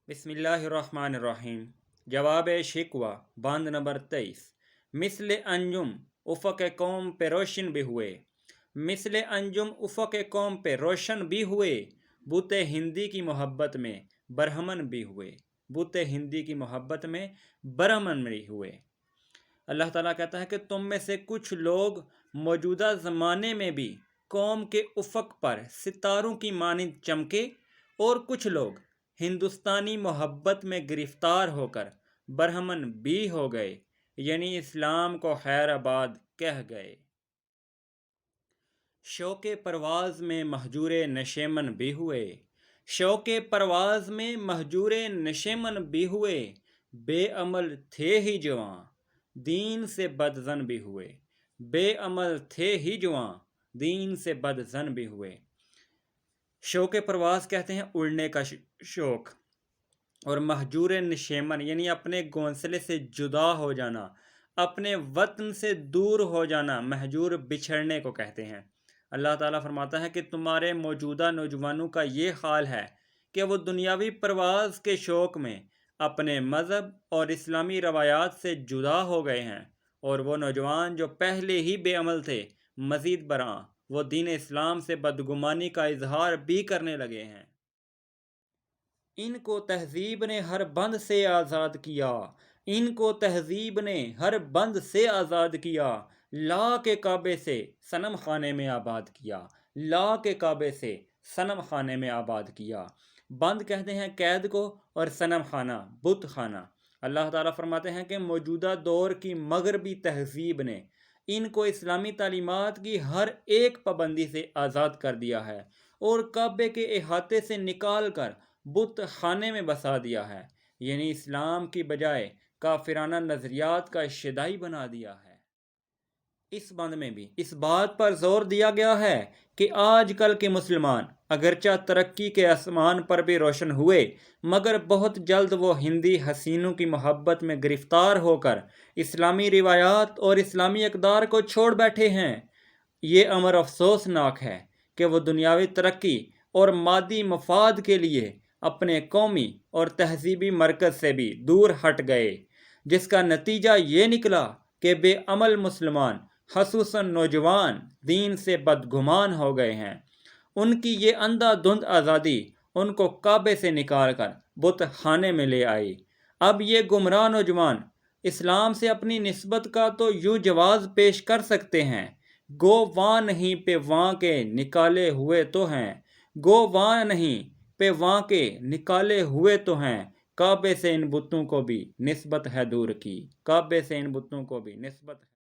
بسم اللہ الرحمن الرحیم۔ جواب شکوہ بند نمبر 23۔ مثل انجم افق قوم پہ روشن بھی ہوئے، مثل انجم افق قوم پہ روشن بھی ہوئے، بت ہندی کی محبت میں برہمن بھی ہوئے، بت ہندی کی محبت میں برہمن بھی ہوئے۔ اللہ تعالیٰ کہتا ہے کہ تم میں سے کچھ لوگ موجودہ زمانے میں بھی قوم کے افق پر ستاروں کی مانند چمکے، اور کچھ لوگ ہندوستانی محبت میں گرفتار ہو کر برہمن بھی ہو گئے، یعنی اسلام کو خیر آباد کہہ گئے۔ شوق پرواز میں مہجور نشیمن بھی ہوئے، شوق پرواز میں مہجور نشیمن بھی ہوئے، بے عمل تھے ہی جواں دین سے بدظن بھی ہوئے، بے عمل تھے ہی جواں دین سے بدظن بھی ہوئے۔ شوق پرواز کہتے ہیں اڑنے کا شوق، اور مہجور نشیمن یعنی اپنے گھونسلے سے جدا ہو جانا، اپنے وطن سے دور ہو جانا، مہجور بچھڑنے کو کہتے ہیں۔ اللہ تعالیٰ فرماتا ہے کہ تمہارے موجودہ نوجوانوں کا یہ حال ہے کہ وہ دنیاوی پرواز کے شوق میں اپنے مذہب اور اسلامی روایات سے جدا ہو گئے ہیں، اور وہ نوجوان جو پہلے ہی بے عمل تھے مزید برآں وہ دین اسلام سے بدگمانی کا اظہار بھی کرنے لگے ہیں۔ ان کو تہذیب نے ہر بند سے آزاد کیا، ان کو تہذیب نے ہر بند سے آزاد کیا، لا کے کعبے سے صنم خانے میں آباد کیا، لا کے کعبے سے صنم خانے میں آباد کیا۔ بند کہتے ہیں قید کو، اور صنم خانہ بت خانہ۔ اللہ تعالیٰ فرماتے ہیں کہ موجودہ دور کی مغربی تہذیب نے ان کو اسلامی تعلیمات کی ہر ایک پابندی سے آزاد کر دیا ہے، اور کعبے کے احاطے سے نکال کر بت خانے میں بسا دیا ہے، یعنی اسلام کی بجائے کافرانہ نظریات کا شیدائی بنا دیا ہے۔ اس بند میں بھی اس بات پر زور دیا گیا ہے کہ آج کل کے مسلمان اگرچہ ترقی کے آسمان پر بھی روشن ہوئے، مگر بہت جلد وہ ہندی حسینوں کی محبت میں گرفتار ہو کر اسلامی روایات اور اسلامی اقدار کو چھوڑ بیٹھے ہیں۔ یہ امر افسوسناک ہے کہ وہ دنیاوی ترقی اور مادی مفاد کے لیے اپنے قومی اور تہذیبی مرکز سے بھی دور ہٹ گئے، جس کا نتیجہ یہ نکلا کہ بے عمل مسلمان خصوصاً نوجوان دین سے بدگمان ہو گئے ہیں۔ ان کی یہ اندھا دھند آزادی ان کو کعبے سے نکال کر بت خانے میں لے آئی۔ اب یہ گمراہ نوجوان اسلام سے اپنی نسبت کا تو یوں جواز پیش کر سکتے ہیں، گو واں نہیں پہ واں کے نکالے ہوئے تو ہیں، گو واں نہیں پہ واں کے نکالے ہوئے تو ہیں، کعبے سے ان بتوں کو بھی نسبت ہے دور کی، کعبے سے ان بتوں کو بھی نسبت ہے۔